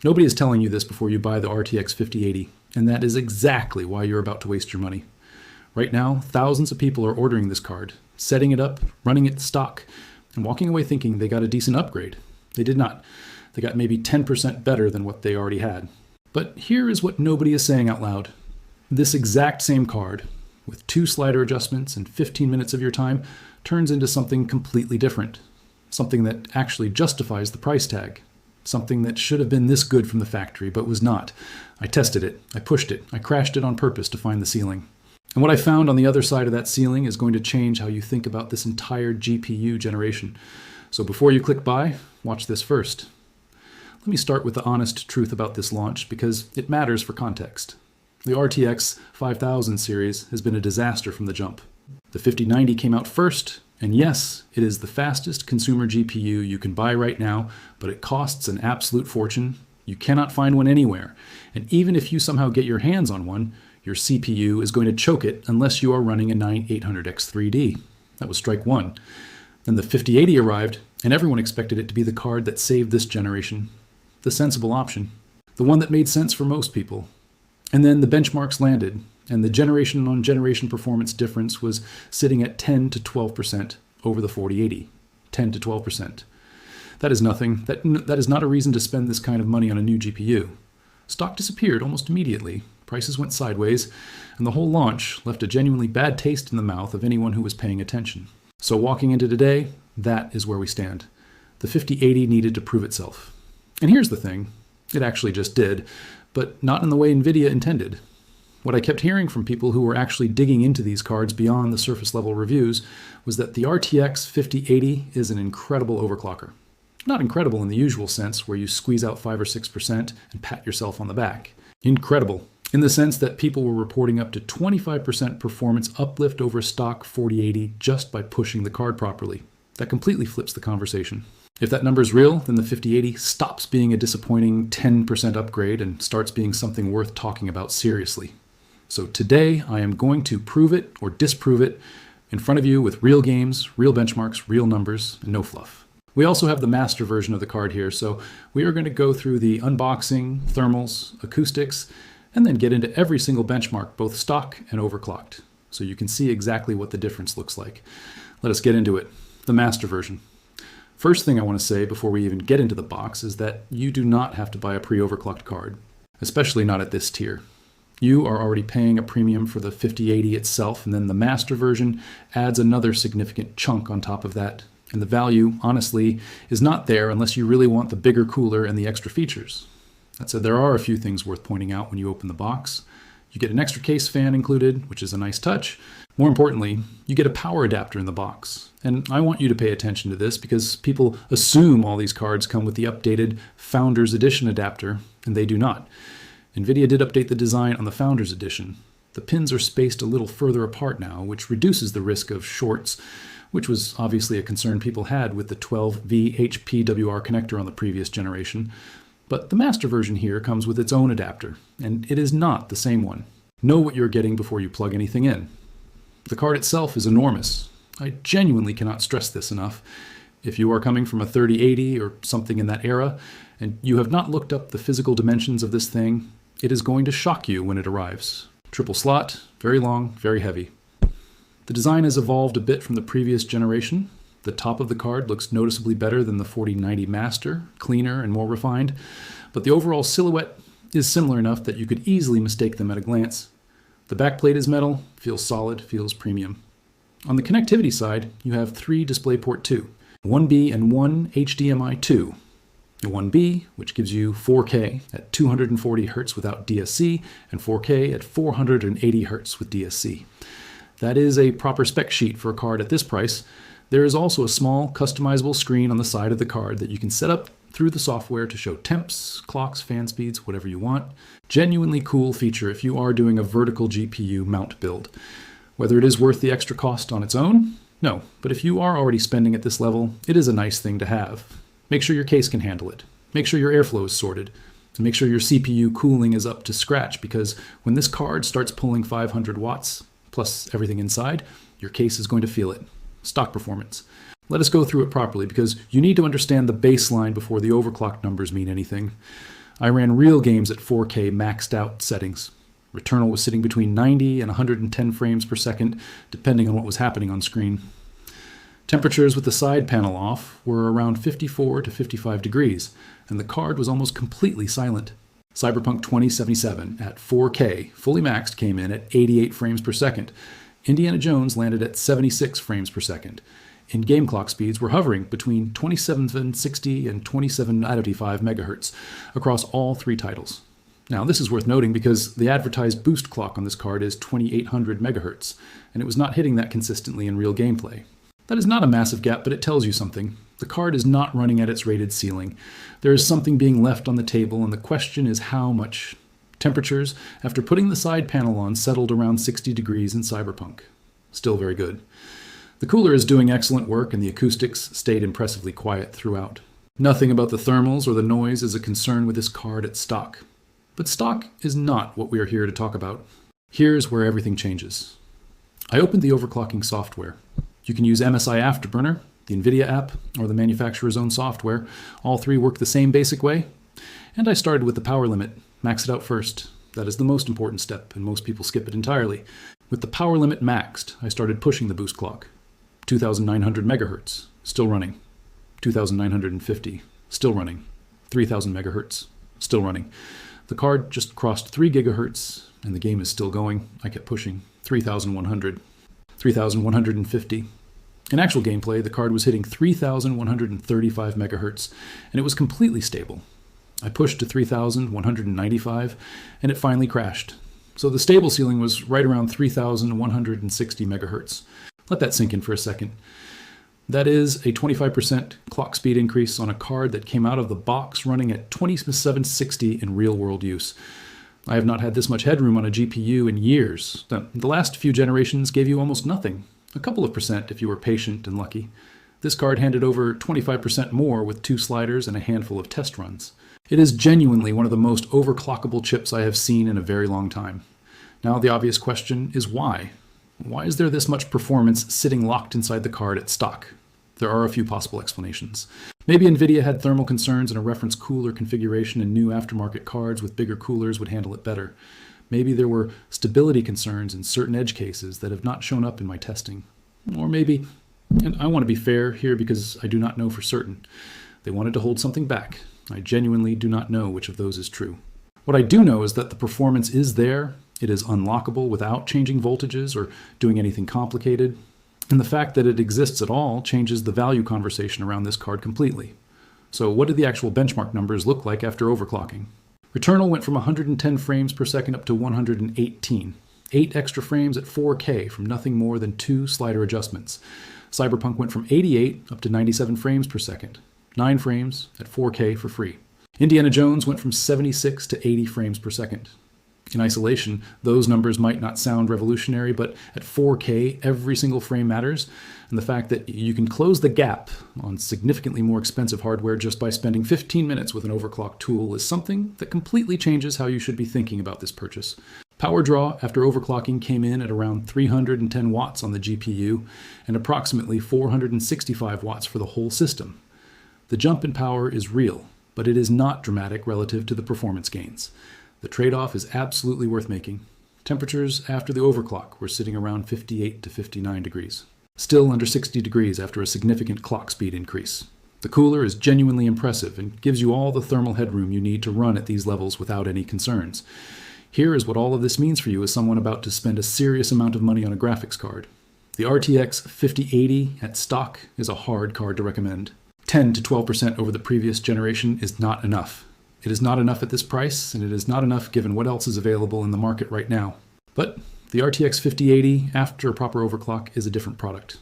Nobody is telling you this before you buy the RTX 5080, and that is exactly why you're about to waste your money. Right now, thousands of people are ordering this card, setting it up, running it stock, and walking away thinking they got a decent upgrade. They did not. They got maybe 10% better than what they already had. But here is what nobody is saying out loud. This exact same card, with 2 slider adjustments and 15 minutes of your time, turns into something completely different. Something that actually justifies the price tag. Something that should have been this good from the factory, but was not. I tested it, I pushed it, I crashed it on purpose to find the ceiling. And what I found on the other side of that ceiling is going to change how you think about this entire GPU generation. So before you click buy, watch this first. Let me start with the honest truth about this launch because it matters for context. The RTX 5000 series has been a disaster from the jump. The 5090 came out first, and yes, it is the fastest consumer GPU you can buy right now, but it costs an absolute fortune. You cannot find one anywhere. And even if you somehow get your hands on one, your CPU is going to choke it unless you are running a 9800X3D. That was strike one. Then the 5080 arrived, and everyone expected it to be the card that saved this generation. The sensible option. The one that made sense for most people. And then the benchmarks landed, and the generation-on-generation performance difference was sitting at 10 to 12% over the 4080. 10 to 12%. That is nothing. That is not a reason to spend this kind of money on a new GPU. Stock disappeared almost immediately, prices went sideways, and the whole launch left a genuinely bad taste in the mouth of anyone who was paying attention. So walking into today, that is where we stand. The 5080 needed to prove itself. And here's the thing, it actually just did, but not in the way NVIDIA intended. What I kept hearing from people who were actually digging into these cards beyond the surface level reviews was that the RTX 5080 is an incredible overclocker. Not incredible in the usual sense where you squeeze out 5 or 6% and pat yourself on the back. Incredible in the sense that people were reporting up to 25% performance uplift over stock 4080 just by pushing the card properly. That completely flips the conversation. If that number is real, then the 5080 stops being a disappointing 10% upgrade and starts being something worth talking about seriously. So today I am going to prove it or disprove it in front of you with real games, real benchmarks, real numbers, and no fluff. We also have the master version of the card here, so we are going to go through the unboxing, thermals, acoustics, and then get into every single benchmark, both stock and overclocked, so you can see exactly what the difference looks like. Let us get into it. The master version. First thing I want to say before we even get into the box is that you do not have to buy a pre-overclocked card, especially not at this tier. You are already paying a premium for the 5080 itself, and then the master version adds another significant chunk on top of that. And the value, honestly, is not there unless you really want the bigger cooler and the extra features. That said, there are a few things worth pointing out when you open the box. You get an extra case fan included, which is a nice touch. More importantly, you get a power adapter in the box. And I want you to pay attention to this because people assume all these cards come with the updated Founders Edition adapter, and they do not. NVIDIA did update the design on the Founders Edition. The pins are spaced a little further apart now, which reduces the risk of shorts, which was obviously a concern people had with the 12V HPWR connector on the previous generation. But the master version here comes with its own adapter, and it is not the same one. Know what you're getting before you plug anything in. The card itself is enormous. I genuinely cannot stress this enough. If you are coming from a 3080 or something in that era, and you have not looked up the physical dimensions of this thing, it is going to shock you when it arrives. Triple slot, very long, very heavy. The design has evolved a bit from the previous generation. The top of the card looks noticeably better than the 4090 Master, cleaner and more refined, but the overall silhouette is similar enough that you could easily mistake them at a glance. The backplate is metal, feels solid, feels premium. On the connectivity side, you have 3 DisplayPort 2, 1B and 1 HDMI 2. The 1B, which gives you 4K at 240 Hz without DSC, and 4K at 480 Hz with DSC. That is a proper spec sheet for a card at this price. There is also a small customizable screen on the side of the card that you can set up through the software to show temps, clocks, fan speeds, whatever you want. Genuinely cool feature if you are doing a vertical GPU mount build. Whether it is worth the extra cost on its own? No, but if you are already spending at this level, it is a nice thing to have. Make sure your case can handle it. Make sure your airflow is sorted. And make sure your CPU cooling is up to scratch, because when this card starts pulling 500 watts, plus everything inside, your case is going to feel it. Stock performance. Let us go through it properly, because you need to understand the baseline before the overclock numbers mean anything. I ran real games at 4K maxed out settings. Returnal was sitting between 90 and 110 frames per second, depending on what was happening on screen. Temperatures with the side panel off were around 54 to 55 degrees, and the card was almost completely silent. Cyberpunk 2077 at 4K, fully maxed, came in at 88 frames per second. Indiana Jones landed at 76 frames per second. In-game clock speeds were hovering between 2760 and 2795 megahertz across all three titles. Now, this is worth noting because the advertised boost clock on this card is 2800 megahertz, and it was not hitting that consistently in real gameplay. That is not a massive gap, but it tells you something. The card is not running at its rated ceiling. There is something being left on the table, and the question is how much. Temperatures, after putting the side panel on, settled around 60 degrees in Cyberpunk. Still very good. The cooler is doing excellent work, and the acoustics stayed impressively quiet throughout. Nothing about the thermals or the noise is a concern with this card at stock. But stock is not what we are here to talk about. Here's where everything changes. I opened the overclocking software. You can use MSI Afterburner, the NVIDIA app, or the manufacturer's own software. All three work the same basic way. And I started with the power limit. Max it out first. That is the most important step, and most people skip it entirely. With the power limit maxed, I started pushing the boost clock. 2,900 megahertz, still running. 2,950, still running. 3,000 megahertz, still running. The card just crossed 3 gigahertz, and the game is still going. I kept pushing. 3,100, 3,150. In actual gameplay, the card was hitting 3,135 megahertz, and it was completely stable. I pushed to 3,195, and it finally crashed. So the stable ceiling was right around 3,160 megahertz. Let that sink in for a second. That is a 25% clock speed increase on a card that came out of the box running at 2760 in real-world use. I have not had this much headroom on a GPU in years. The last few generations gave you almost nothing, a couple of percent if you were patient and lucky. This card handed over 25% more with 2 sliders and a handful of test runs. It is genuinely one of the most overclockable chips I have seen in a very long time. Now the obvious question is why? Why is there this much performance sitting locked inside the card at stock? There are a few possible explanations. Maybe NVIDIA had thermal concerns and a reference cooler configuration, and new aftermarket cards with bigger coolers would handle it better. Maybe there were stability concerns in certain edge cases that have not shown up in my testing. Or maybe, and I want to be fair here because I do not know for certain, they wanted to hold something back. I genuinely do not know which of those is true. What I do know is that the performance is there. It is unlockable without changing voltages or doing anything complicated. And the fact that it exists at all changes the value conversation around this card completely. So what did the actual benchmark numbers look like after overclocking? Returnal went from 110 frames per second up to 118. 8 extra frames at 4K from nothing more than 2 slider adjustments. Cyberpunk went from 88 up to 97 frames per second. 9 frames at 4K for free. Indiana Jones went from 76 to 80 frames per second. In isolation, those numbers might not sound revolutionary, but at 4K, every single frame matters, and the fact that you can close the gap on significantly more expensive hardware just by spending 15 minutes with an overclock tool is something that completely changes how you should be thinking about this purchase. Power draw after overclocking came in at around 310 watts on the GPU and approximately 465 watts for the whole system. The jump in power is real, but it is not dramatic relative to the performance gains. The trade-off is absolutely worth making. Temperatures after the overclock were sitting around 58 to 59 degrees. Still under 60 degrees after a significant clock speed increase. The cooler is genuinely impressive and gives you all the thermal headroom you need to run at these levels without any concerns. Here is what all of this means for you as someone about to spend a serious amount of money on a graphics card. The RTX 5080 at stock is a hard card to recommend. 10 to 12% over the previous generation is not enough. It is not enough at this price, and it is not enough given what else is available in the market right now. But the RTX 5080 after a proper overclock is a different product.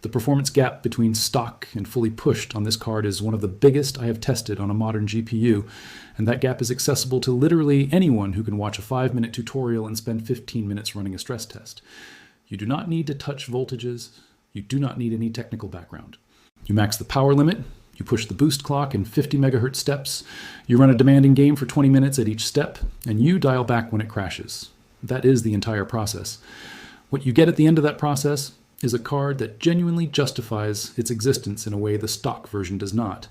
The performance gap between stock and fully pushed on this card is one of the biggest I have tested on a modern GPU, and that gap is accessible to literally anyone who can watch a 5-minute tutorial and spend 15 minutes running a stress test. You do not need to touch voltages. You do not need any technical background. You max the power limit. You push the boost clock in 50 megahertz steps, you run a demanding game for 20 minutes at each step, and you dial back when it crashes. That is the entire process. What you get at the end of that process is a card that genuinely justifies its existence in a way the stock version does not.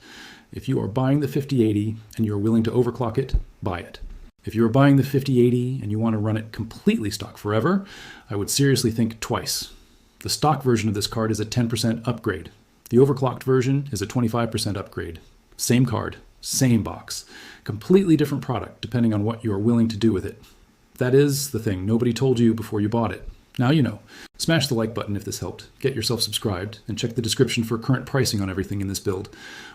If you are buying the 5080 and you're willing to overclock it, buy it. If you are buying the 5080 and you want to run it completely stock forever, I would seriously think twice. The stock version of this card is a 10% upgrade. The overclocked version is a 25% upgrade. Same card, same box. Completely different product depending on what you are willing to do with it. That is the thing nobody told you before you bought it. Now you know. Smash the like button if this helped, get yourself subscribed, and check the description for current pricing on everything in this build.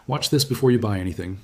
Watch this before you buy anything.